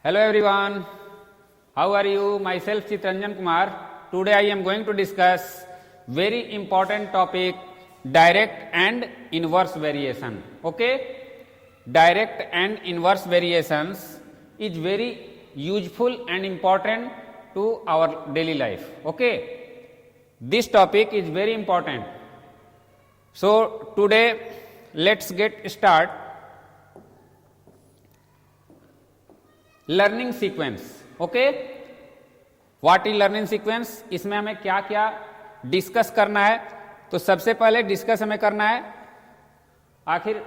Hello everyone, how are you? Myself Chitranjan Kumar. Today I am going to discuss very important topic, direct and inverse variation. Okay, direct and inverse variations is very useful and important to our daily life. Okay, this topic is very important. So today let's get start. Learning sequence. Okay, what is learning sequence? इसमें हमें क्या क्या discuss करना है? तो सबसे पहले discuss हमें करना है आखिर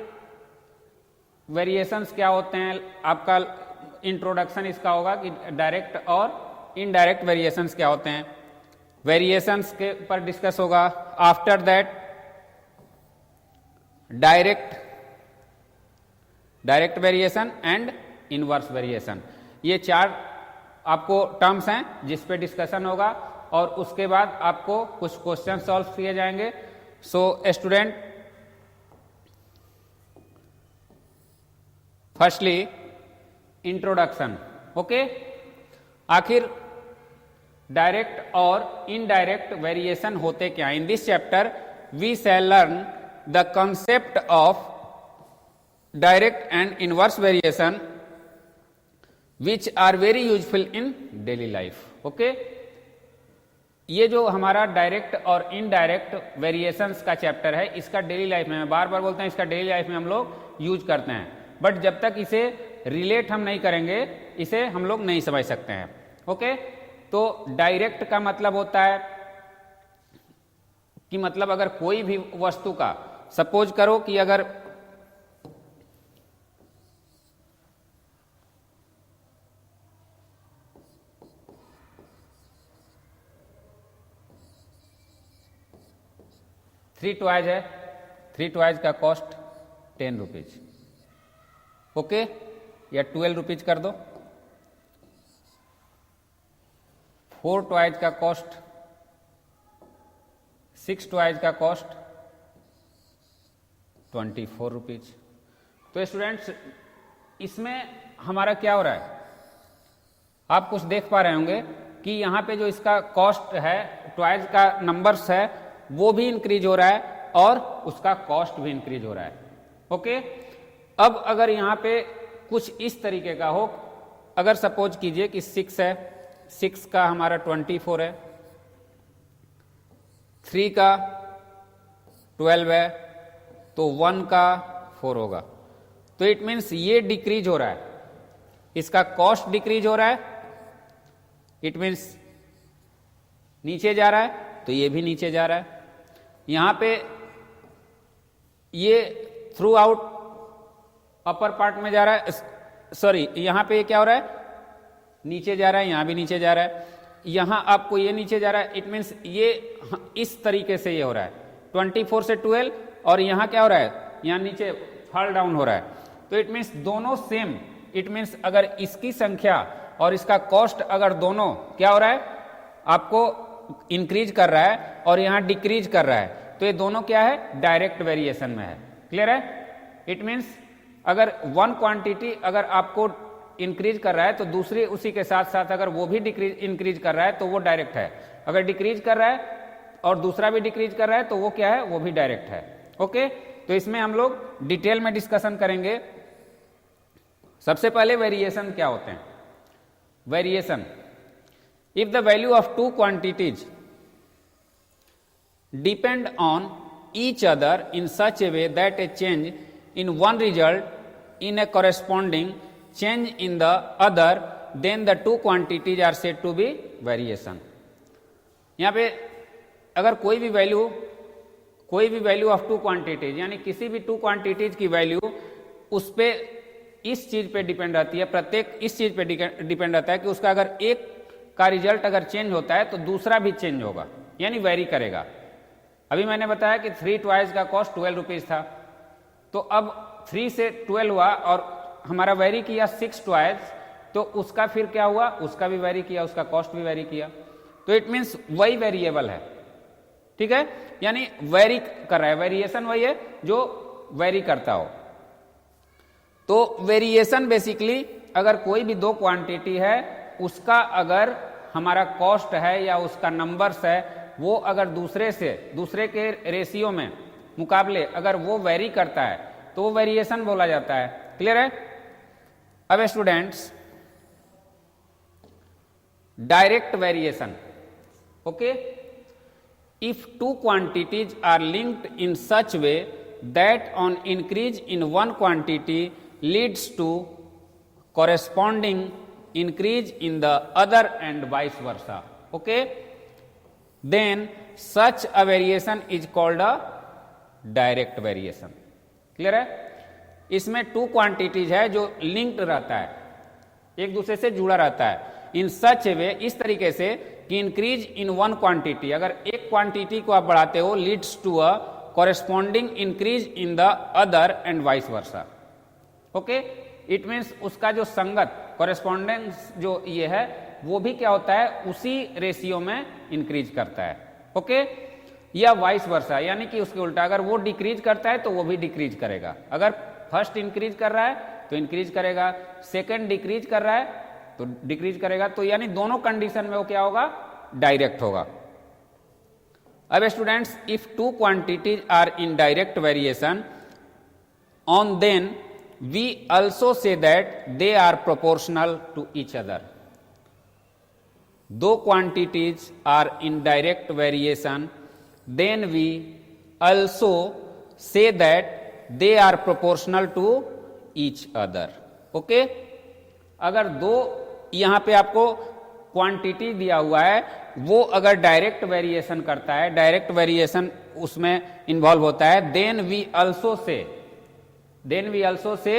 वेरिएशंस क्या होते हैं. आपका इंट्रोडक्शन इसका होगा कि डायरेक्ट और इनडायरेक्ट वेरिएशंस क्या होते हैं. वेरिएशंस के पर डिस्कस होगा. After that direct variation and inverse variation. ये चार आपको टर्म्स हैं जिस पे डिस्कशन होगा और उसके बाद आपको कुछ क्वेश्चन सॉल्व किए जाएंगे. So student, firstly introduction. Okay, आखिर डायरेक्ट और इनडायरेक्ट वेरिएशन होते क्या? In this chapter we shall learn the concept of direct and inverse variation which are very useful in daily life. Okay, ये जो हमारा direct और इनडायरेक्ट वेरिएशंस का chapter है, इसका डेली लाइफ में, मैं बार बार बोलता हूं, इसका डेली लाइफ में हम लोग यूज करते हैं. बट जब तक इसे रिलेट हम नहीं करेंगे, इसे हम लोग नहीं समझ सकते हैं. ओके, तो डायरेक्ट का मतलब होता है कि मतलब अगर कोई भी वस्तु का, सपोज करो कि अगर थ्री टॉयज है, थ्री टॉयज का कॉस्ट 10 रुपीज. ओके, या 12 रुपीज कर दो. 4 टॉयज का कॉस्ट, 6 टॉयज का कॉस्ट 24 रुपीज. तो स्टूडेंट्स, इसमें हमारा क्या हो रहा है? आप कुछ देख पा रहे होंगे कि यहां पे जो इसका कॉस्ट है, टॉयज का नंबर्स है, वो भी इंक्रीज हो रहा है और उसका कॉस्ट भी इंक्रीज हो रहा है. ओके, अब अगर यहां पे कुछ इस तरीके का हो, अगर सपोज कीजिए कि 6 है, 6 का हमारा 24 है, 3 का 12 है, तो 1 का 4 होगा. तो इट मीन्स ये डिक्रीज हो रहा है, इसका कॉस्ट डिक्रीज हो रहा है. इट मीन्स नीचे जा रहा है, तो ये भी नीचे जा रहा है. यहां पे ये थ्रू आउट अपर पार्ट में जा रहा है, सॉरी, यहां पे क्या हो रहा है? नीचे जा रहा है, यहां भी नीचे जा रहा है. यहां आपको ये नीचे जा रहा है. इट मीन्स ये इस तरीके से ये हो रहा है, 24 से 12, और यहां क्या हो रहा है? यहां नीचे फॉल डाउन हो रहा है. तो इट मीन्स दोनों सेम. इट मीन्स अगर इसकी संख्या और इसका कॉस्ट अगर दोनों क्या हो रहा है, आपको इंक्रीज कर रहा है और यहां डिक्रीज कर रहा है, तो ये दोनों क्या है? डायरेक्ट वेरिएशन में है. क्लियर है? इट मीन्स अगर वन क्वांटिटी अगर आपको इंक्रीज कर रहा है, तो दूसरी उसी के साथ साथ अगर वो भी इंक्रीज कर रहा है, तो वो डायरेक्ट है. अगर डिक्रीज कर रहा है और दूसरा भी डिक्रीज कर रहा है, तो वो क्या है? वो भी डायरेक्ट है. ओके, तो इसमें हम लोग डिटेल में डिस्कशन करेंगे. सबसे पहले वेरिएशन क्या होते हैं? Variation, if the value of two quantities depend on each other in such a way that a change in one result in a corresponding change in the other, then the two quantities are said to be variation. यहां पे अगर कोई भी value of two quantities, यानी किसी भी two quantities की value उस पे इस चीज पे डिपेंड रहती है, प्रत्येक इस चीज पे डिपेंड रहता है कि उसका अगर एक का रिजल्ट अगर चेंज होता है तो दूसरा भी चेंज होगा, यानी वेरी करेगा. अभी मैंने बताया कि 3 टॉयज का कॉस्ट 12 रुपीज था, तो अब 3 से 12 हुआ और हमारा वेरी किया 6 टॉयज, तो उसका फिर क्या हुआ? उसका भी वेरी किया, उसका कॉस्ट भी वेरी किया. तो इट मीन्स वही वेरिएबल है. ठीक है, यानी वेरी कर रहा है. वेरिएशन वही है जो वेरी करता हो. तो वेरिएशन बेसिकली अगर कोई भी दो क्वांटिटी है उसका अगर हमारा कॉस्ट है या उसका नंबर्स है वो अगर दूसरे के रेशियो में मुकाबले अगर वो वेरी करता है तो वो वेरिएशन बोला जाता है। क्लियर है? अब students direct variation, okay, if two quantities are linked in such way that on increase in one quantity leads to corresponding increase in the other and vice versa, okay, then such a variation is called a direct variation। Clear है? इसमें two quantities है जो linked रहता है, एक दूसरे से जुड़ा रहता है, इन सच वे, इस तरीके से कि इंक्रीज इन वन क्वांटिटी, अगर एक क्वांटिटी को आप बढ़ाते हो leads to a corresponding increase in the other and vice versa. Okay, it means उसका जो संगत कॉरेस्पॉन्डेंस जो ये है वो भी क्या होता है, उसी रेशियो में इंक्रीज करता है। ओके, या वाइस वर्सा, यानी कि उसके उल्टा, अगर वो डिक्रीज करता है तो वो भी डिक्रीज करेगा। अगर फर्स्ट इंक्रीज कर रहा है तो इंक्रीज करेगा, सेकेंड डिक्रीज कर रहा है तो डिक्रीज करेगा, तो यानी दोनों कंडीशन में वो क्या होगा, डायरेक्ट होगा। अब students, if two quantities are in direct variation on then we also say that they are proportional to each other. दो quantities are in direct variation then we also say that they are proportional to each other. Okay, अगर दो यहां पे आपको quantity दिया हुआ है वो अगर डायरेक्ट वेरिएशन करता है, डायरेक्ट वेरिएशन उसमें इन्वॉल्व होता है, then we also say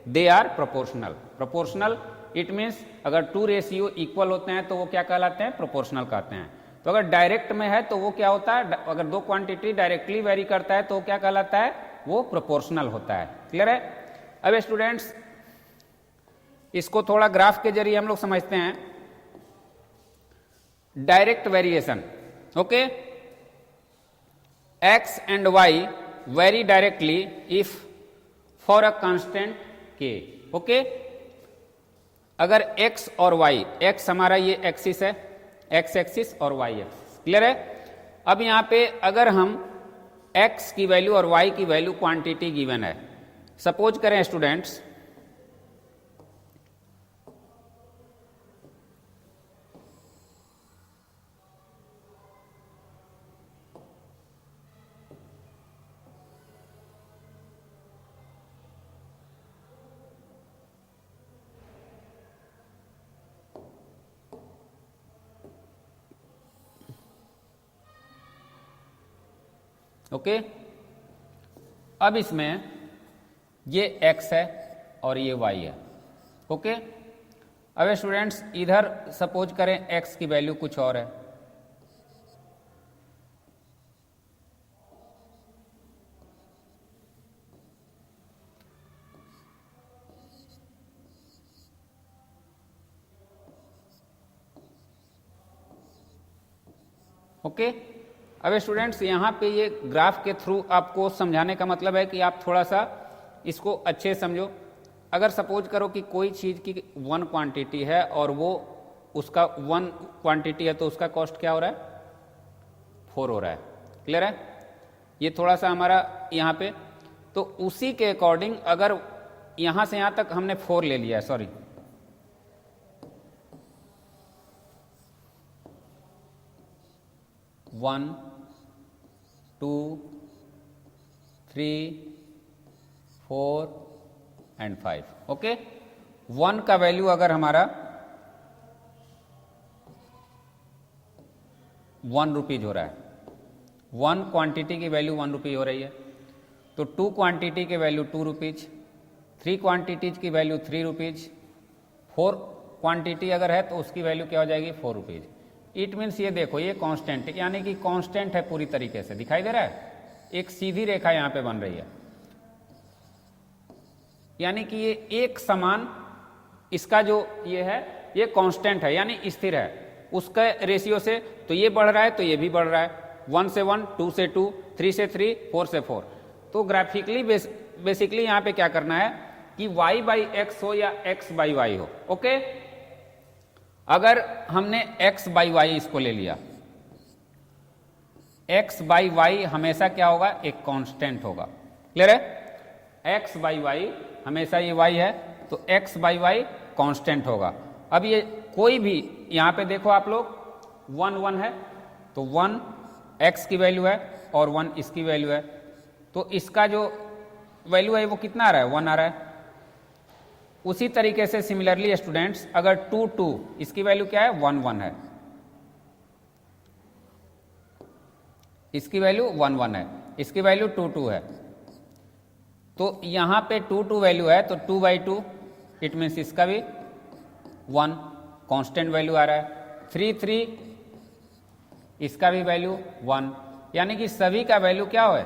they are proportional. Proportional it means अगर टू रेशियो इक्वल होते हैं तो वो क्या कहलाते हैं, प्रोपोर्शनल कहते हैं। तो अगर डायरेक्ट में है तो वो क्या होता है, अगर दो क्वांटिटी डायरेक्टली वेरी करता है तो क्या कहलाता है, वो प्रोपोर्शनल होता है। क्लियर है? अब स्टूडेंट्स इसको थोड़ा ग्राफ के जरिए हम लोग समझते हैं। Direct variation, okay, x and y very directly if for a constant k. Okay, अगर एक्स और वाई, एक्स हमारा ये एक्सिस है, एक्स एक्सिस और वाई एक्सिस। क्लियर है? अब यहां पे अगर हम एक्स की वैल्यू और वाई की वैल्यू क्वांटिटी गिवन है, सपोज करें स्टूडेंट्स ओके, अब इसमें ये x है और ये y है। ओके, अब स्टूडेंट्स इधर सपोज करें x की वैल्यू कुछ और है, ओके। अब स्टूडेंट्स यहाँ पे ये ग्राफ के थ्रू आपको समझाने का मतलब है कि आप थोड़ा सा इसको अच्छे समझो। अगर सपोज करो कि कोई चीज़ की वन क्वांटिटी है और वो उसका वन क्वांटिटी है तो उसका कॉस्ट क्या हो रहा है, 4 हो रहा है। क्लियर है? ये थोड़ा सा हमारा यहाँ पे, तो उसी के अकॉर्डिंग अगर यहाँ से यहाँ तक हमने 4 ले लिया है, सॉरी 1 2 3 4 एंड 5। ओके, 1 का वैल्यू अगर हमारा 1 रुपीज हो रहा है, 1 क्वांटिटी की वैल्यू 1 रुपी हो रही है, तो 2 क्वांटिटी की वैल्यू 2 रुपीज, 3 क्वांटिटीज की वैल्यू 3 रुपीज, 4 क्वांटिटी अगर है तो उसकी वैल्यू क्या हो जाएगी, 4 रुपीज। इट मीन्स ये देखो ये कांस्टेंट, यानी कि कांस्टेंट है पूरी तरीके से, दिखाई दे रहा है, एक सीधी रेखा यहां पे बन रही है, यानी कि ये एक समान, इसका जो ये है ये कांस्टेंट है यानी स्थिर है, उसका रेशियो से तो ये बढ़ रहा है तो ये भी बढ़ रहा है, 1 से 1, 2 से 2, 3 से 3, 4 से 4। तो ग्राफिकली बेसिकली यहाँ पे क्या करना है, कि y बाई एक्स हो या x बाई वाई हो। ओके, अगर हमने x बाई वाई इसको ले लिया, x बाई वाई हमेशा क्या होगा, एक कांस्टेंट होगा। क्लियर है, x बाई वाई हमेशा ये y है तो x बाई वाई कांस्टेंट होगा। अब ये कोई भी यहां पे देखो आप लोग 1 1 है तो 1 x की वैल्यू है और 1 इसकी वैल्यू है, तो इसका जो वैल्यू है वो कितना आ रहा है, 1 आ रहा है। उसी तरीके से सिमिलरली स्टूडेंट्स, अगर 2 2 इसकी वैल्यू क्या है, 1 1 है, इसकी वैल्यू 1 1 है, इसकी वैल्यू 2 2 है, तो यहां पे 2 2 वैल्यू है तो 2 बाई 2 इट मीन्स इसका भी 1 कांस्टेंट वैल्यू आ रहा है। 3 3 इसका भी वैल्यू 1, यानी कि सभी का वैल्यू क्या है,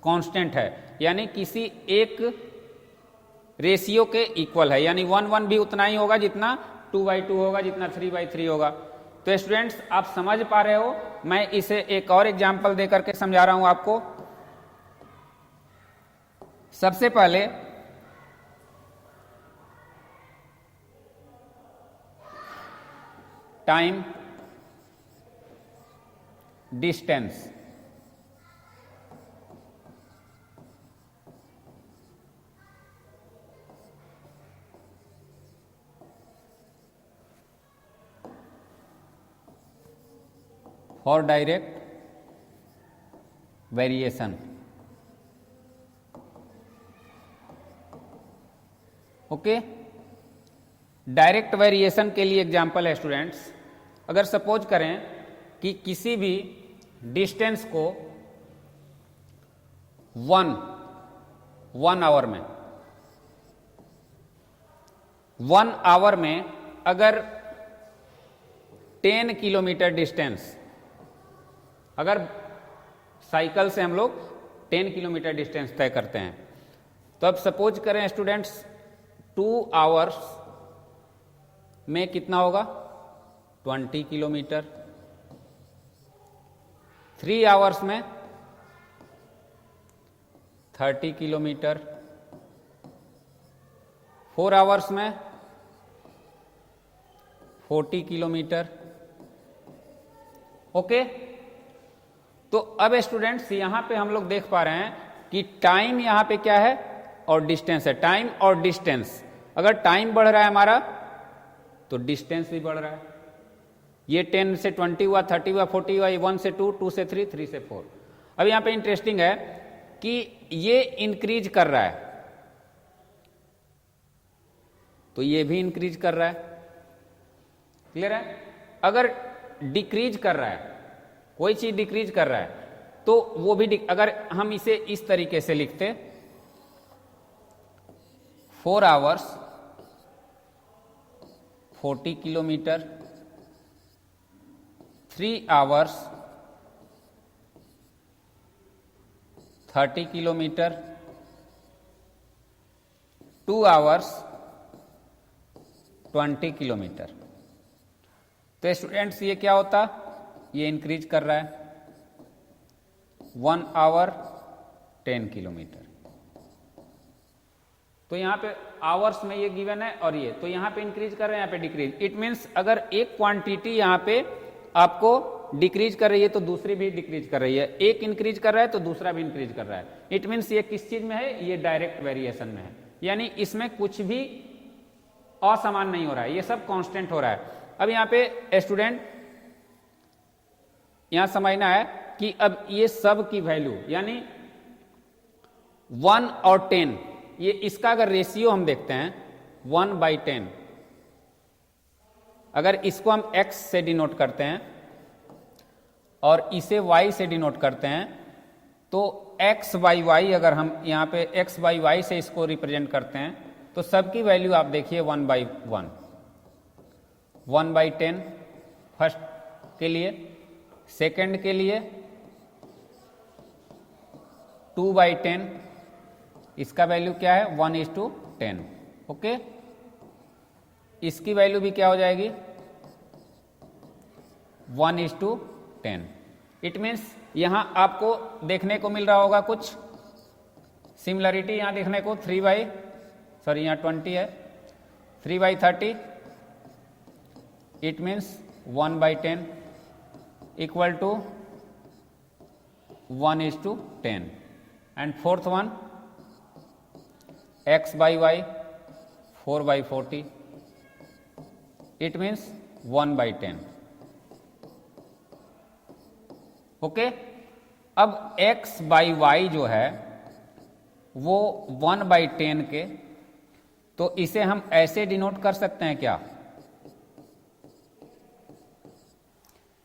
कांस्टेंट है, यानी किसी एक रेशियो के इक्वल है, यानी 1 1 भी उतना ही होगा जितना 2 बाई 2 होगा, जितना 3 बाई 3 होगा। तो स्टूडेंट्स आप समझ पा रहे हो, मैं इसे एक और एग्जांपल दे करके समझा रहा हूं आपको। सबसे पहले time distance, for direct variation. Okay, direct variation के लिए एग्जांपल है स्टूडेंट्स, अगर सपोज करें कि किसी भी डिस्टेंस को 1 आवर में 1 आवर में अगर 10 किलोमीटर डिस्टेंस, अगर साइकिल से हम लोग 10 किलोमीटर डिस्टेंस तय करते हैं, तो अब सपोज करें स्टूडेंट्स 2 आवर्स में कितना होगा, 20 किलोमीटर, 3 आवर्स में 30 किलोमीटर, 4 आवर्स में 40 किलोमीटर। ओके, तो अब स्टूडेंट्स यहां पे हम लोग देख पा रहे हैं कि टाइम यहां पे क्या है और डिस्टेंस है। टाइम और डिस्टेंस, अगर टाइम बढ़ रहा है हमारा तो डिस्टेंस भी बढ़ रहा है। ये 10 से 20 हुआ, 30 हुआ, 40 हुआ, ये 1 से 2, 2 से 3, 3 से 4। अब यहां पे इंटरेस्टिंग है कि ये इंक्रीज कर रहा है तो ये भी इंक्रीज कर रहा है। क्लियर है, अगर डिक्रीज कर रहा है, कोई चीज डिक्रीज कर रहा है तो वो भी अगर हम इसे इस तरीके से लिखते 4 hours 40 kilometre, 3 hours 30 kilometre, 2 hours 20 kilometre, तो स्टूडेंट्स ये क्या होता, ये इंक्रीज कर रहा है। 1 आवर 10 किलोमीटर, तो यहां पे आवर्स में ये गिवन है और ये, तो यहां पे इंक्रीज कर रहे हैं, यहां पे डिक्रीज। इट मींस अगर एक क्वांटिटी यहां पे आपको डिक्रीज कर रही है तो दूसरी भी डिक्रीज कर रही है, एक इंक्रीज कर रहा है तो दूसरा भी इंक्रीज कर रहा है। इट मींस ये किस चीज में है, ये डायरेक्ट वेरिएशन में है, यानी इसमें कुछ भी असमान नहीं हो रहा है, ये सब कांस्टेंट हो रहा है। अब यहां पे स्टूडेंट यहां समझना है कि अब ये सब की वैल्यू, यानी 1 और 10, ये इसका अगर रेशियो हम देखते हैं 1/10, अगर इसको हम x से डिनोट करते हैं और इसे y से डिनोट करते हैं, तो x बाई वाई, अगर हम यहां पे x बाई वाई से इसको रिप्रेजेंट करते हैं तो सबकी वैल्यू आप देखिए 1/1, 1/10 फर्स्ट के लिए, सेकंड के लिए 2/10, इसका वैल्यू क्या है 1:10। ओके, इसकी वैल्यू भी क्या हो जाएगी 1:10। इट मीन्स यहां आपको देखने को मिल रहा होगा कुछ सिमिलरिटी, यहां देखने को सॉरी यहाँ 20 है, 3/30 it means 1/10 equal to 1:10 and fourth one x/y 4/40 it means 1/10. Okay, अब x/y जो है वो 1/10 के, तो इसे हम ऐसे डिनोट कर सकते हैं क्या?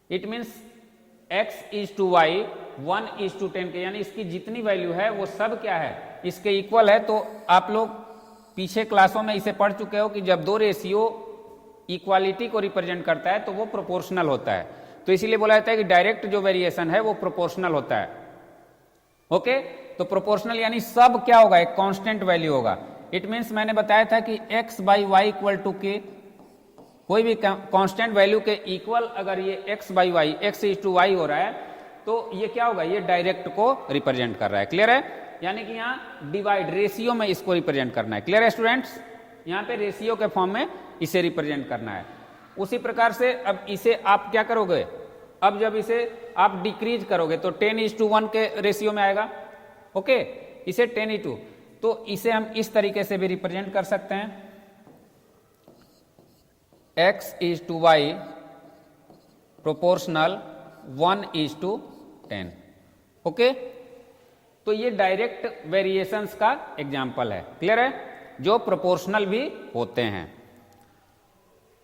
इट मीन्स x/y 1:10 के, यानी इसकी जितनी वैल्यू है वो सब क्या है, इसके इक्वल है. तो आप लोग पीछे क्लासों में इसे पढ़ चुके हो कि जब दो रेशियो इक्वालिटी को रिप्रेजेंट करता है तो वो प्रोपोर्शनल होता है. तो इसीलिए बोला जाता है कि डायरेक्ट जो वेरिएशन है वो प्रोपोर्शनल होता है. ओके, तो प्रोपोर्शनल यानी सब क्या होगा, एक कांस्टेंट वैल्यू होगा. इट मीन्स मैंने बताया था कि x/y इक्वल टू के, कोई भी कांस्टेंट वैल्यू के इक्वल अगर ये x/y x/y हो रहा है तो ये क्या होगा, ये डायरेक्ट को रिप्रेजेंट कर रहा है. क्लियर है? यानी कि यहाँ डिवाइड रेशियो में इसको रिप्रेजेंट करना है. क्लियर है स्टूडेंट्स? यहाँ पे रेशियो के फॉर्म में इसे रिप्रेजेंट करना है. उसी प्रकार से अब इसे आप क्या करोगे, अब जब इसे आप डिक्रीज करोगे तो 10:1 के रेशियो में आएगा. ओके, इसे 10:2, तो इसे हम इस तरीके से भी रिप्रेजेंट कर सकते हैं, x/y प्रोपोर्शनल 1:10. ओके, तो ये डायरेक्ट वेरिएशंस का एग्जाम्पल है. क्लियर है? जो प्रोपोर्शनल भी होते हैं.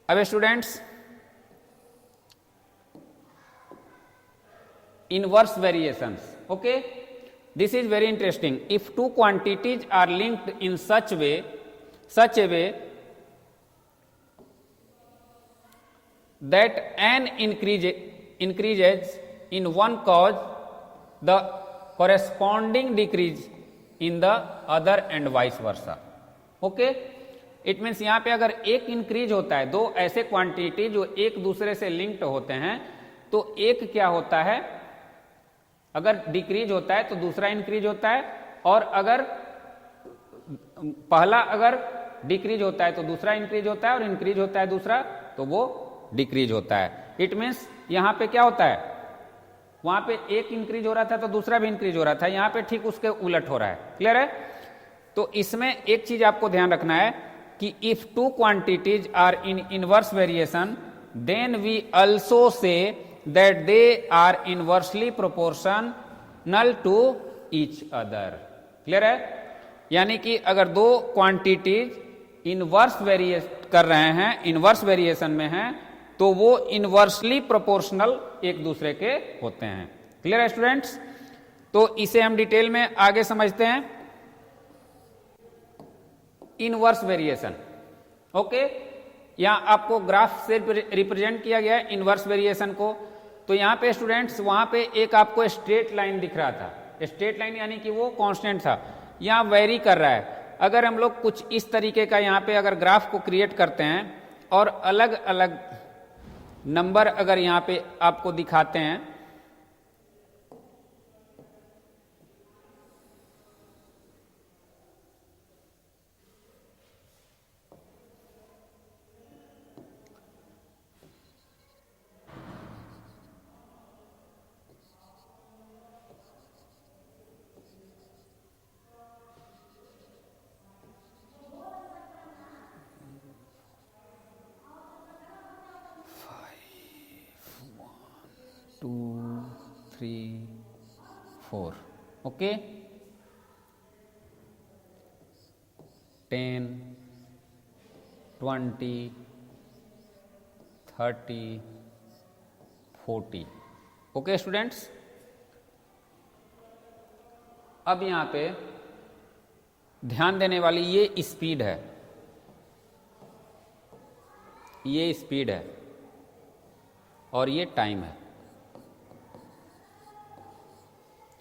अब students, inverse variations. Okay, this is very interesting. If two quantities are linked in such a way that n increases in one cause, the corresponding decrease in the other and vice versa. Okay, it means यहां पे अगर एक increase होता है, दो ऐसे quantity जो एक दूसरे से लिंक्ड होते हैं, तो एक क्या होता है, अगर डिक्रीज होता है तो दूसरा इंक्रीज होता है, और अगर पहला अगर डिक्रीज होता है तो दूसरा इंक्रीज होता है, और इंक्रीज होता है दूसरा तो वो डिक्रीज होता है. इट मीन्स यहां पे क्या होता है, वहां पे एक इंक्रीज हो रहा था तो दूसरा भी इंक्रीज हो रहा था, यहां पे ठीक उसके उलट हो रहा है. क्लियर है? तो इसमें एक चीज आपको ध्यान रखना है कि if two quantities are in inverse variation then we also say that they are inversely proportional to each other. Clear है? यानी कि अगर दो क्वांटिटीज इनवर्स वेरिएट कर रहे हैं, इनवर्स वेरिएशन में हैं, तो वो इनवर्सली प्रोपोर्शनल एक दूसरे के होते हैं. क्लियर है स्टूडेंट्स? तो इसे हम डिटेल में आगे समझते हैं. Inverse variation. ओके, यहां आपको ग्राफ से रिप्रेजेंट किया गया है इनवर्स वेरिएशन को. तो यहां पे स्टूडेंट्स, वहां पे एक आपको स्ट्रेट लाइन दिख रहा था. स्ट्रेट लाइन यानी कि वो कांस्टेंट था, यहां वेरी कर रहा है. अगर हम लोग कुछ इस तरीके का यहां पे अगर ग्राफ को क्रिएट करते हैं और अलग अलग नंबर अगर यहां पे आपको दिखाते हैं, ओके, 10, 20, 30, 40. ओके स्टूडेंट्स, अब यहां पे ध्यान देने वाली ये स्पीड है, ये स्पीड है और ये टाइम है.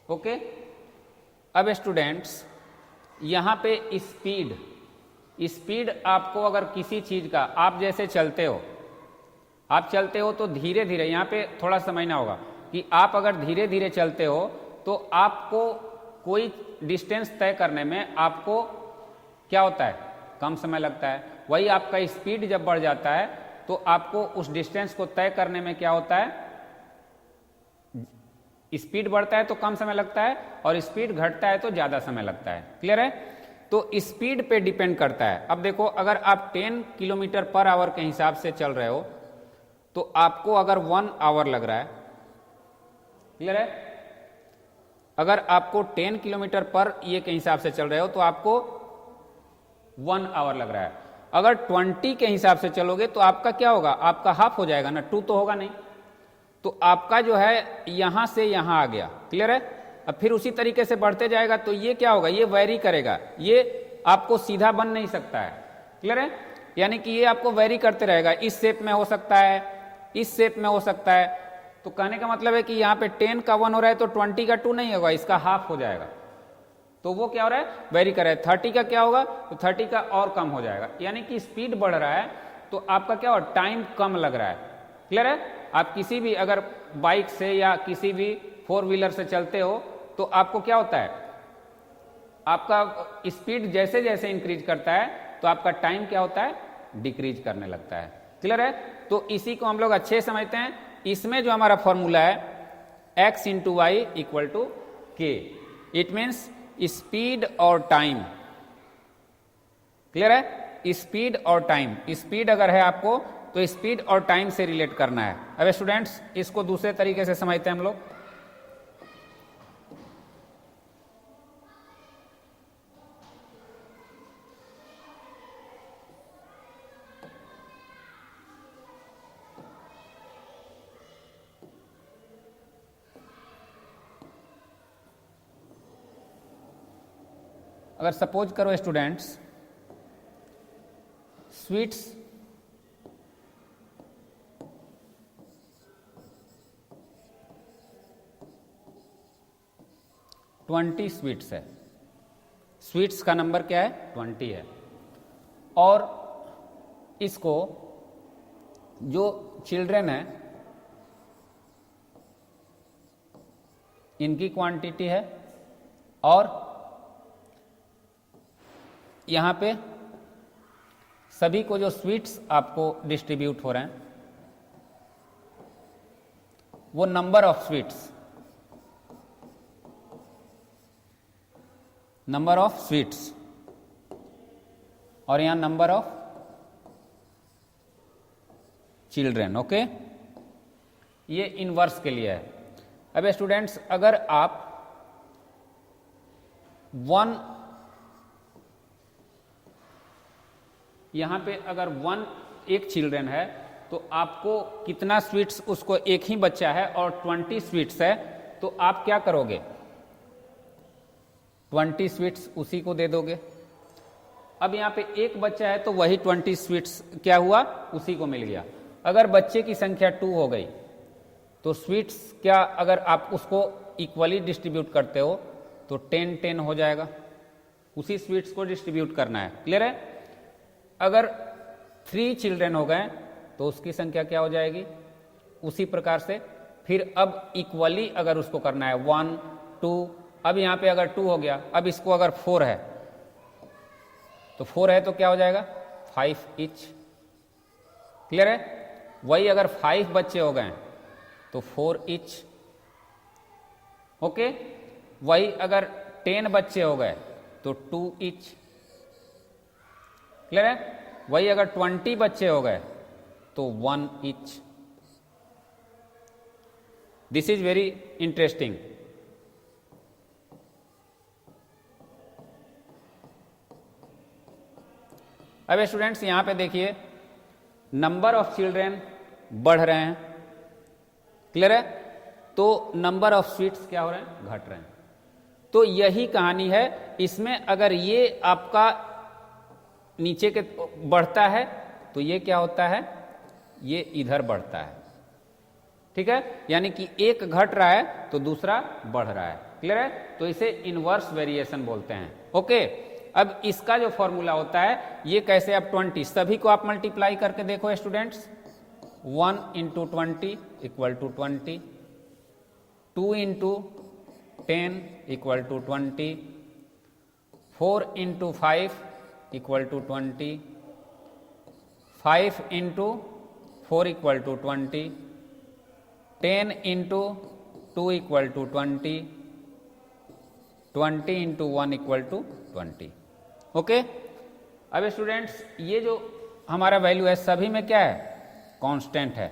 ओके, अब स्टूडेंट्स यहां पे स्पीड आपको अगर किसी चीज का, आप जैसे चलते हो, आप चलते हो तो धीरे धीरे, यहां पे थोड़ा समझना होगा कि आप अगर धीरे धीरे चलते हो तो आपको कोई डिस्टेंस तय करने में आपको क्या होता है, कम समय लगता है। वही आपका स्पीड जब बढ़ जाता है तो आपको उस डिस्टेंस को तय करने में क्या होता है, स्पीड बढ़ता है तो कम समय लगता है और स्पीड घटता है तो ज्यादा समय लगता है। क्लियर है? तो स्पीड पे डिपेंड करता है। अब देखो, अगर आप 10 किलोमीटर पर आवर के हिसाब से चल रहे हो तो आपको अगर 1 आवर लग रहा है, क्लियर है, अगर आपको 10 किलोमीटर पर ये के हिसाब से चल रहे हो तो आपको 1 आवर लग रहा है। अगर 20 के हिसाब से चलोगे तो आपका क्या होगा, आपका हाफ हो जाएगा ना, 2 तो होगा नहीं। तो आपका जो है यहां से यहां आ गया। क्लियर है? अब फिर उसी तरीके से बढ़ते जाएगा तो ये क्या होगा, ये वेरी करेगा, ये आपको सीधा बन नहीं सकता है। क्लियर है? यानी कि ये आपको वेरी करते रहेगा, इस शेप में हो सकता है, इस शेप में हो सकता है। तो कहने का मतलब है कि यहाँ पे 10 का 1 हो रहा है तो 20 का 2 नहीं होगा, इसका हाफ हो जाएगा। तो वो क्या हो रहा है, वेरी कर रहा है। 30 का क्या होगा, तो 30 का और कम हो जाएगा। यानी कि स्पीड बढ़ रहा है तो आपका क्या हो, टाइम कम लग रहा है। क्लियर है? आप किसी भी अगर बाइक से या किसी भी 4 व्हीलर से चलते हो तो आपको क्या होता है, आपका स्पीड जैसे जैसे इंक्रीज करता है तो आपका टाइम क्या होता है, डिक्रीज करने लगता है। क्लियर है? तो इसी को हम लोग अच्छे समझते हैं। इसमें जो हमारा फॉर्मूला है x into y equal to k, it means speed और टाइम। क्लियर है? स्पीड और टाइम, स्पीड अगर है आपको तो स्पीड और टाइम से रिलेट करना है। अब स्टूडेंट्स इसको दूसरे तरीके से समझते हैं हम लोग। अगर सपोज करो स्टूडेंट्स, स्वीट्स ट्वेंटी स्वीट्स है, स्वीट्स का नंबर क्या है, 20 है, और इसको जो चिल्ड्रन है इनकी क्वांटिटी है और यहां पे सभी को जो स्वीट्स आपको डिस्ट्रीब्यूट हो रहे हैं वो number of sweets, number of sweets, और यहां नंबर ऑफ चिल्ड्रन। ओके, ये इनवर्स के लिए है। अब स्टूडेंट्स अगर आप 1 यहां पे अगर 1 एक चिल्ड्रन है तो आपको कितना स्वीट्स, उसको एक ही बच्चा है और 20 स्वीट्स है, तो आप क्या करोगे, 20 स्वीट्स उसी को दे दोगे। अब यहां पे एक बच्चा है तो वही 20 स्वीट्स क्या हुआ, उसी को मिल गया। अगर बच्चे की संख्या 2 हो गई तो स्वीट्स क्या, अगर आप उसको इक्वली डिस्ट्रीब्यूट करते हो तो 10-10 हो जाएगा, उसी स्वीट्स को डिस्ट्रीब्यूट करना है। क्लियर है? अगर 3 चिल्ड्रन हो गए तो उसकी संख्या क्या हो जाएगी, उसी प्रकार से फिर अब इक्वली अगर उसको करना है 1, 2, अब यहां पे अगर 2 हो गया, अब इसको अगर 4 है तो 4 है तो क्या हो जाएगा, 5 ईच। क्लियर है? वही अगर 5 बच्चे हो गए तो 4 ईच। ओके, वही अगर 10 बच्चे हो गए तो 2 ईच। क्लियर है? वही अगर 20 बच्चे हो गए तो 1 each. This is very interesting. अब स्टूडेंट्स यहां पे देखिए, नंबर ऑफ चिल्ड्रन बढ़ रहे हैं। क्लियर है? तो नंबर ऑफ स्वीट्स क्या हो रहे हैं, घट रहे हैं। तो यही कहानी है इसमें। अगर ये आपका नीचे के बढ़ता है तो ये क्या होता है, ये इधर बढ़ता है। ठीक है? यानी कि एक घट रहा है तो दूसरा बढ़ रहा है। क्लियर है? तो इसे इनवर्स वेरिएशन बोलते हैं। ओके, अब इसका जो फॉर्मूला होता है ये कैसे, अब 20 सभी को आप मल्टीप्लाई करके देखो students, 1 into 20 equal to 20, 2 into 10 equal to 20, 4 into 5 equal to 20, 5 into 4 equal to 20, 10 into 2 equal to 20, 20 into 1 equal to 20। Okay, अब स्टूडेंट्स ये जो हमारा वैल्यू है सभी में क्या है, कांस्टेंट है।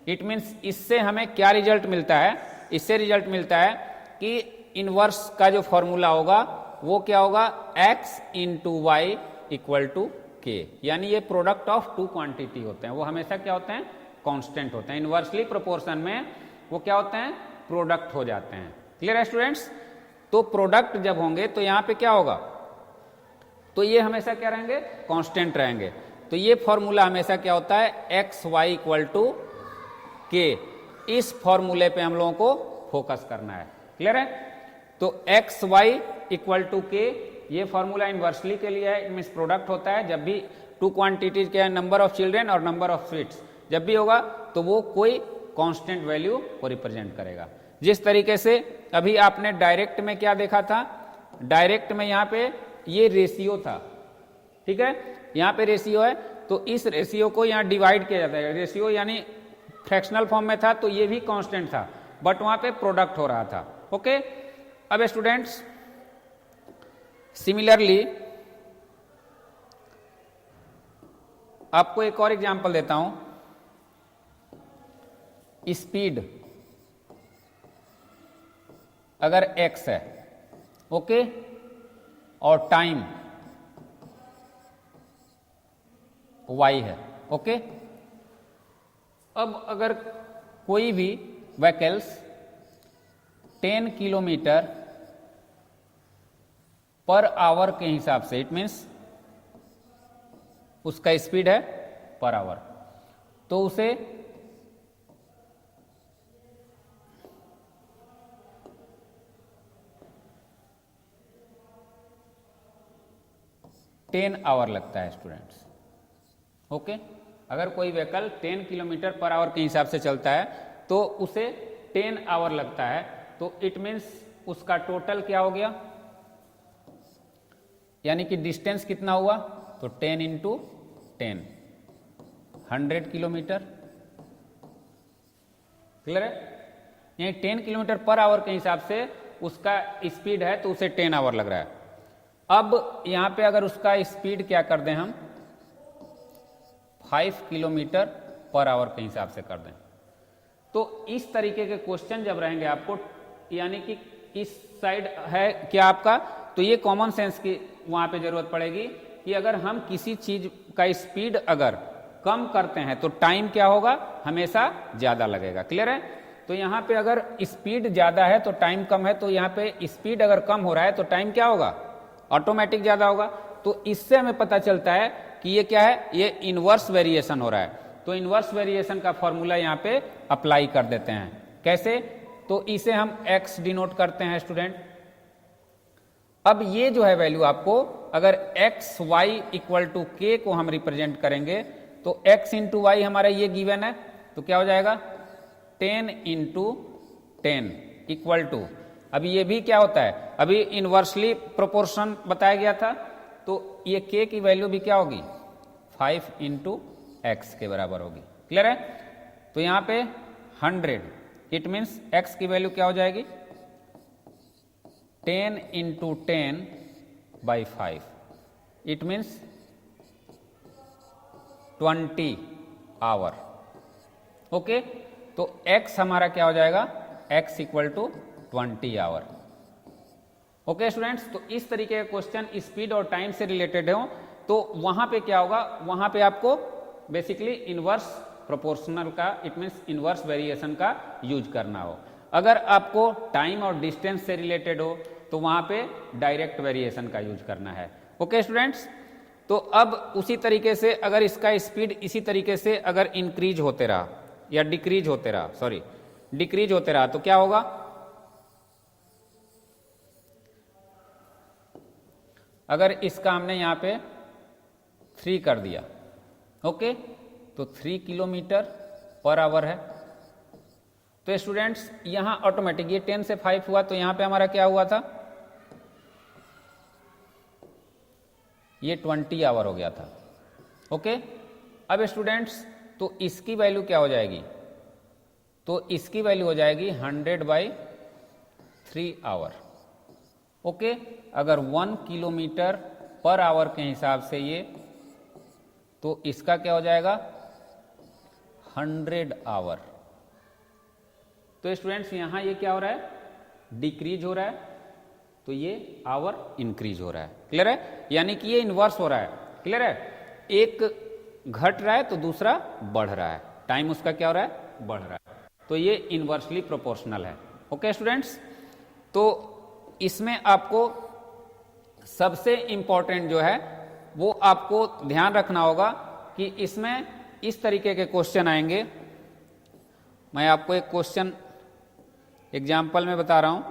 इट मीन्स इससे हमें क्या रिजल्ट मिलता है, इससे रिजल्ट मिलता है कि इनवर्स का जो फॉर्मूला होगा वो क्या होगा, x into y equal to k, यानी ये प्रोडक्ट ऑफ टू क्वांटिटी होते हैं, वो हमेशा क्या होते हैं, कांस्टेंट होते हैं। इनवर्सली प्रोपोर्शन में वो क्या होते हैं, प्रोडक्ट हो जाते हैं। क्लियर है स्टूडेंट्स? तो प्रोडक्ट जब होंगे तो यहां पे क्या होगा, तो ये हमेशा क्या रहेंगे, कांस्टेंट रहेंगे। तो ये फॉर्मूला हमेशा क्या होता है, एक्स वाई इक्वल टू के। इस फॉर्मूले पे हम लोगों को फोकस करना है। क्लियर है? तो एक्स वाई इक्वल टू के, ये फॉर्मूला इनवर्सली के लिए है। इट मीन्स प्रोडक्ट होता है जब भी टू क्वांटिटीज के नंबर ऑफ चिल्ड्रेन और नंबर ऑफ स्वीट्स जब भी होगा तो वो कोई कांस्टेंट वैल्यू को रिप्रेजेंट करेगा। जिस तरीके से अभी आपने डायरेक्ट में क्या देखा था, डायरेक्ट में यहां पे ये रेशियो था, ठीक है, यहां पे रेशियो है, तो इस रेशियो को यहां डिवाइड किया जाता है। रेशियो यानी फ्रैक्शनल फॉर्म में था तो ये भी कांस्टेंट था, बट वहां पे प्रोडक्ट हो रहा था। ओके, अब स्टूडेंट्स सिमिलरली आपको एक और एग्जांपल देता हूं। स्पीड अगर x है, ओके, और टाइम y है, ओके। अब अगर कोई भी व्हीकल्स 10 किलोमीटर पर आवर के हिसाब से, इट मीन्स उसका स्पीड है पर आवर, तो उसे टेन आवर लगता है स्टूडेंट्स। ओके, अगर कोई व्हीकल 10 किलोमीटर पर आवर के हिसाब से चलता है तो उसे 10 आवर लगता है। तो इट मीन्स उसका टोटल क्या हो गया, यानी कि डिस्टेंस कितना हुआ, तो 10 इंटू 10 100 किलोमीटर। क्लियर है? यानी 10 किलोमीटर पर आवर के हिसाब से उसका स्पीड है तो उसे 10 आवर लग रहा है। अब यहां पे अगर उसका स्पीड क्या कर दें हम, 5 किलोमीटर पर आवर के हिसाब से कर दें, तो इस तरीके के क्वेश्चन जब रहेंगे आपको, यानी कि इस साइड है क्या आपका, तो ये कॉमन सेंस की वहां पे जरूरत पड़ेगी कि अगर हम किसी चीज का स्पीड अगर कम करते हैं तो टाइम क्या होगा, हमेशा ज्यादा लगेगा। क्लियर है? तो यहां पे अगर स्पीड ज्यादा है तो टाइम कम है, तो यहां पे स्पीड अगर कम हो रहा है तो टाइम क्या होगा, ऑटोमेटिक ज्यादा होगा। तो इससे हमें पता चलता है कि ये क्या है, ये इनवर्स वेरिएशन हो रहा है। तो इनवर्स वेरिएशन का फॉर्मूला यहां पे अप्लाई कर देते हैं। कैसे? तो इसे हम x डिनोट करते हैं स्टूडेंट। अब ये जो है वैल्यू आपको, अगर एक्स वाई इक्वल टू के को हम रिप्रेजेंट करेंगे तो x इंटू वाई हमारा ये गिवन है, तो क्या हो जाएगा 10 इंटू 10 इक्वल टू, अभी ये भी क्या होता है, अभी इनवर्सली प्रोपोर्शन बताया गया था, तो ये k की वैल्यू भी क्या होगी 5 इंटू एक्स के बराबर होगी। क्लियर है? तो यहां पे 100, इट मीन्स x की वैल्यू क्या हो जाएगी 10 into 10 by 5, it means 20 hour. Okay, तो x हमारा क्या हो जाएगा, x equal to 20 hour. Okay students, तो इस तरीके का क्वेश्चन स्पीड और टाइम से रिलेटेड हो तो वहां पे क्या होगा, वहां पे आपको बेसिकली इनवर्स प्रोपोर्शनल का, इट मीन्स इनवर्स वेरिएशन का यूज करना हो। अगर आपको टाइम और डिस्टेंस से रिलेटेड हो तो वहां पे डायरेक्ट वेरिएशन का यूज करना है। ओके स्टूडेंट्स, तो अब उसी तरीके से अगर इसका स्पीड इसी तरीके से अगर इंक्रीज होते रहा या डिक्रीज होते रहा, सॉरी डिक्रीज होते रहा तो क्या होगा, अगर इसका हमने यहां पे 3 कर दिया, ओके, तो 3 किलोमीटर पर आवर है। तो स्टूडेंट्स यहां ऑटोमेटिक ये 10 से 5 हुआ, तो यहां पे हमारा क्या हुआ था, ये 20 आवर हो गया था। ओके, अब स्टूडेंट्स तो इसकी वैल्यू क्या हो जाएगी, तो इसकी वैल्यू हो जाएगी 100/3 आवर। ओके, अगर 1 किलोमीटर पर आवर के हिसाब से ये, तो इसका क्या हो जाएगा 100 आवर। तो स्टूडेंट्स यहां ये क्या हो रहा है, डिक्रीज हो रहा है, तो ये आवर इंक्रीज हो रहा है। क्लियर है, यानी कि ये इन्वर्स हो रहा है। क्लियर है, एक घट रहा है तो दूसरा बढ़ रहा है, टाइम उसका क्या हो रहा है, बढ़ रहा है, तो ये इन्वर्सली प्रोपोर्शनल है। ओके स्टूडेंट्स, तो इसमें आपको सबसे इंपॉर्टेंट जो है वो आपको ध्यान रखना होगा कि इसमें इस तरीके के क्वेश्चन आएंगे। मैं आपको एक क्वेश्चन एग्जाम्पल में बता रहा हूं।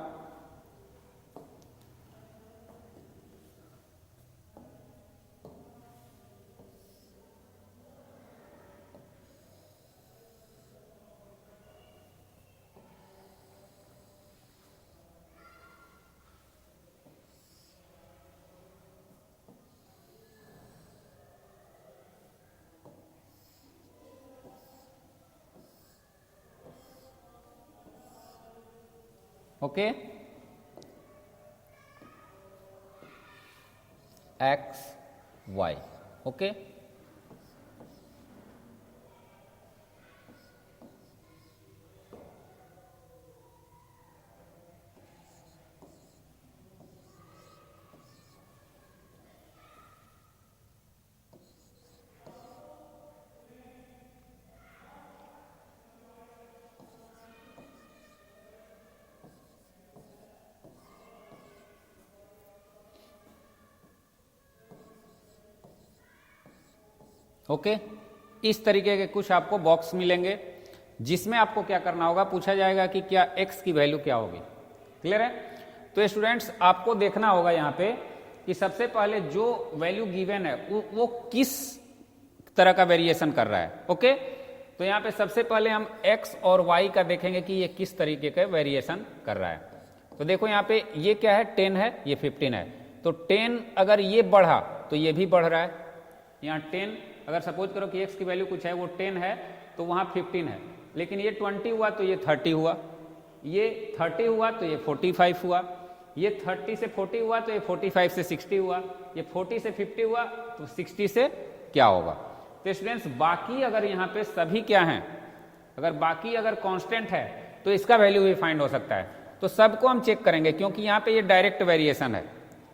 Okay, x y. Okay, okay, इस तरीके के कुछ आपको बॉक्स मिलेंगे जिसमें आपको क्या करना होगा, पूछा जाएगा कि क्या x की वैल्यू क्या होगी। क्लियर है, तो स्टूडेंट्स आपको देखना होगा यहां पे कि सबसे पहले जो वैल्यू गिवन है वो किस तरह का वेरिएशन कर रहा है। ओके, तो यहां पे सबसे पहले हम x और y का देखेंगे कि ये किस तरीके का वेरिएशन कर रहा है। तो देखो यहां पे ये क्या है, 10 है, ये 15 है, तो 10 अगर ये बढ़ा तो ये भी बढ़ रहा है। यहाँ 10 अगर सपोज करो कि x की वैल्यू कुछ है, वो 10 है तो वहां 15 है, लेकिन ये 20 हुआ तो ये 30 हुआ, ये 30 हुआ तो ये 45 हुआ, ये 30 से 40 हुआ तो ये 45 से 60 हुआ, ये 40 से 50 हुआ तो 60 से क्या होगा। तो स्टूडेंट्स बाकी अगर यहाँ पे सभी क्या हैं, अगर बाकी अगर कांस्टेंट है तो इसका वैल्यू भी फाइंड हो सकता है। तो सबको हम चेक करेंगे क्योंकि यहाँ पे ये डायरेक्ट वेरिएशन है,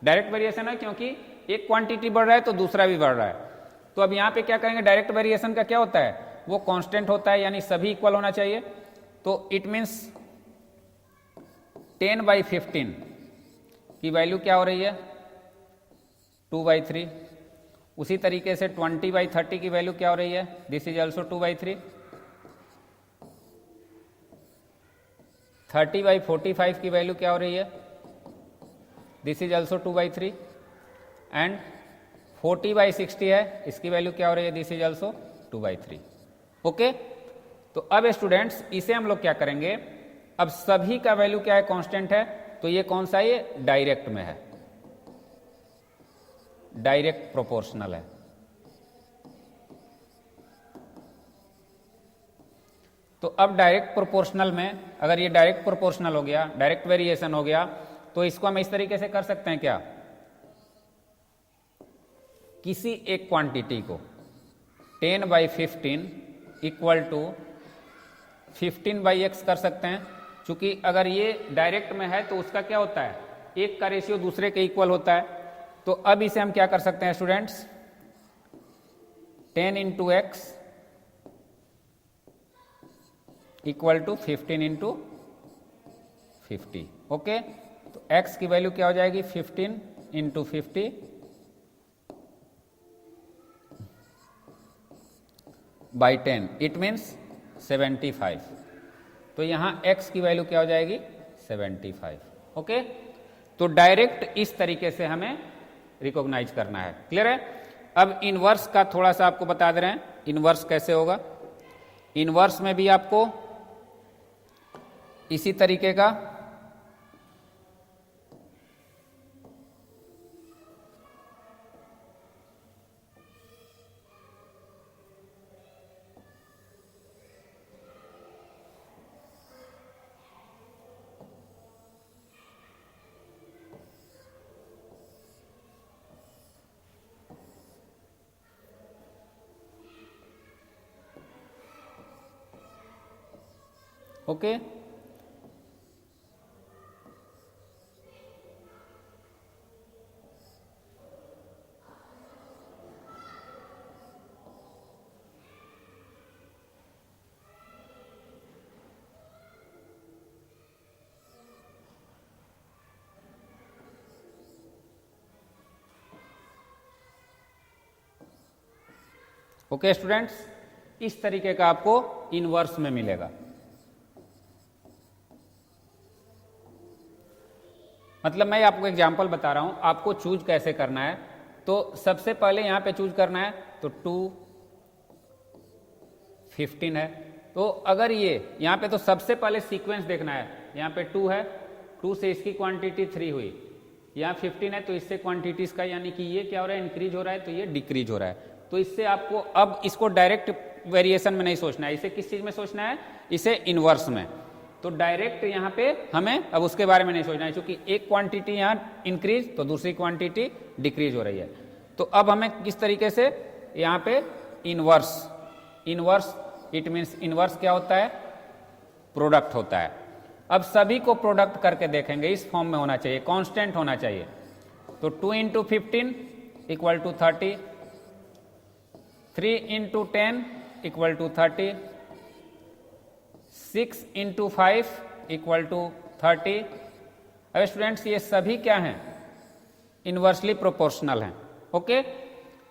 डायरेक्ट वेरिएशन है क्योंकि एक क्वांटिटी बढ़ रहा है तो दूसरा भी बढ़ रहा है। तो अब यहाँ पे क्या करेंगे, डायरेक्ट वेरिएशन का क्या होता है, वो कांस्टेंट होता है, यानी सभी इक्वल होना चाहिए। तो इट मीन्स 10/15 की वैल्यू क्या हो रही है, 2/3। उसी तरीके से 20/30 की वैल्यू क्या हो रही है, दिस इज ऑल्सो 2/3। 30/45 की वैल्यू क्या हो रही है, दिस इज ऑल्सो 2/3। एंड 40/60 है, इसकी वैल्यू क्या हो रही है, दिस इज ऑल्सो 2/3। ओके, तो अब स्टूडेंट्स इसे हम लोग क्या करेंगे, अब सभी का वैल्यू क्या है, कांस्टेंट है, तो ये कौन सा है, ये डायरेक्ट में है, डायरेक्ट प्रोपोर्शनल है। तो अब डायरेक्ट प्रोपोर्शनल में अगर ये डायरेक्ट प्रोपोर्शनल हो गया, डायरेक्ट वेरिएशन हो गया, तो इसको हम इस तरीके से कर सकते हैं, क्या किसी एक क्वांटिटी को 10/15 इक्वल टू 15/x कर सकते हैं। चूंकि अगर ये डायरेक्ट में है तो उसका क्या होता है, एक का रेशियो दूसरे के इक्वल होता है। तो अब इसे हम क्या कर सकते हैं students, 10 × x equal to 15 × 50। Okay, तो x की वैल्यू क्या हो जाएगी, 15 × 50 by 10, इट मीन्स 75। तो यहां x की वैल्यू क्या हो जाएगी, 75। ओके, तो डायरेक्ट इस तरीके से हमें रिकॉग्नाइज करना है। क्लियर है, अब इनवर्स का थोड़ा सा आपको बता दे रहे हैं, इनवर्स कैसे होगा। इनवर्स में भी आपको इसी तरीके का ओके। ओके स्टूडेंट्स, इस तरीके का आपको इनवर्स में मिलेगा। मतलब मैं आपको एग्जांपल बता रहा हूं, आपको चूज कैसे करना है। तो सबसे पहले यहां पे चूज करना है, तो 2 15 है। तो अगर ये यहां पे तो सबसे पहले सीक्वेंस देखना है। यहां पे 2 है, 2 से इसकी क्वांटिटी 3 हुई, यहाँ 15 है तो इससे क्वांटिटीज का यानी कि ये क्या हो रहा है, इंक्रीज हो रहा है, तो ये डिक्रीज हो रहा है। तो इससे आपको अब इसको डायरेक्ट वेरिएशन में नहीं सोचना है, इसे किस चीज में सोचना है, इसे इनवर्स में। तो डायरेक्ट यहाँ पे हमें अब उसके बारे में नहीं सोचना है, क्योंकि एक क्वांटिटी यहाँ इंक्रीज तो दूसरी क्वांटिटी डिक्रीज हो रही है। तो अब हमें किस तरीके से यहाँ पे inverse, inverse it means inverse क्या होता है, प्रोडक्ट होता है। अब सभी को प्रोडक्ट करके देखेंगे, इस फॉर्म में होना चाहिए, कांस्टेंट होना चाहिए। तो 2 × 15 = 30, 3 × 10 = 30, 6 × 5 = 30। अब स्टूडेंट्स ये सभी क्या हैं, इनवर्सली प्रोपोर्शनल हैं। ओके,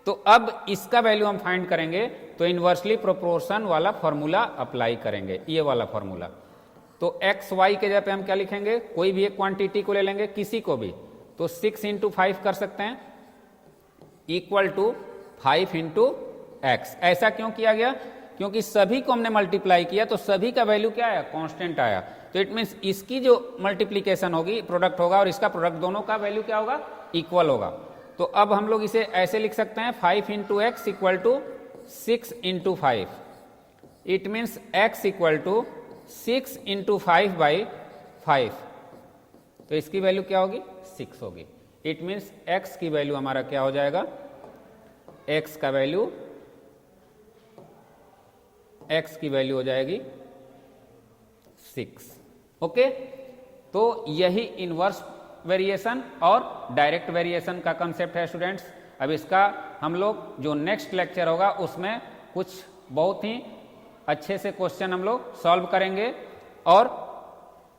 तो अब इसका वैल्यू हम फाइंड करेंगे, तो इनवर्सली प्रोपोर्शन वाला फॉर्मूला अप्लाई करेंगे, ये वाला फॉर्मूला। तो एक्स वाई के जगह पे हम क्या लिखेंगे, कोई भी एक क्वांटिटी को ले लेंगे, किसी को भी, तो 6 × 5 कर सकते हैं = 5 × x। ऐसा क्यों किया गया, क्योंकि सभी को हमने मल्टीप्लाई किया तो सभी का वैल्यू क्या आया, कांस्टेंट आया। तो इट मीन्स इसकी जो मल्टीप्लीकेशन होगी, प्रोडक्ट होगा, और इसका प्रोडक्ट, दोनों का वैल्यू क्या होगा, इक्वल होगा। तो अब हम लोग इसे ऐसे लिख सकते हैं, 5 × x = 6 × 5। It means x = 6 × 5/5। तो इसकी वैल्यू क्या होगी, 6 होगी। इट मीन्स x की वैल्यू हमारा क्या हो जाएगा, x का वैल्यू, x की वैल्यू हो जाएगी 6। ओके, तो यही इनवर्स वेरिएशन और डायरेक्ट वेरिएशन का कंसेप्ट है स्टूडेंट्स। अब इसका हम लोग जो नेक्स्ट लेक्चर होगा उसमें कुछ बहुत ही अच्छे से क्वेश्चन हम लोग सॉल्व करेंगे और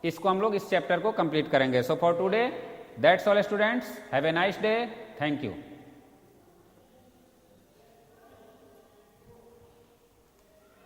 इसको हम लोग इस चैप्टर को कंप्लीट करेंगे। So for today that's all students, have a nice day, thank you.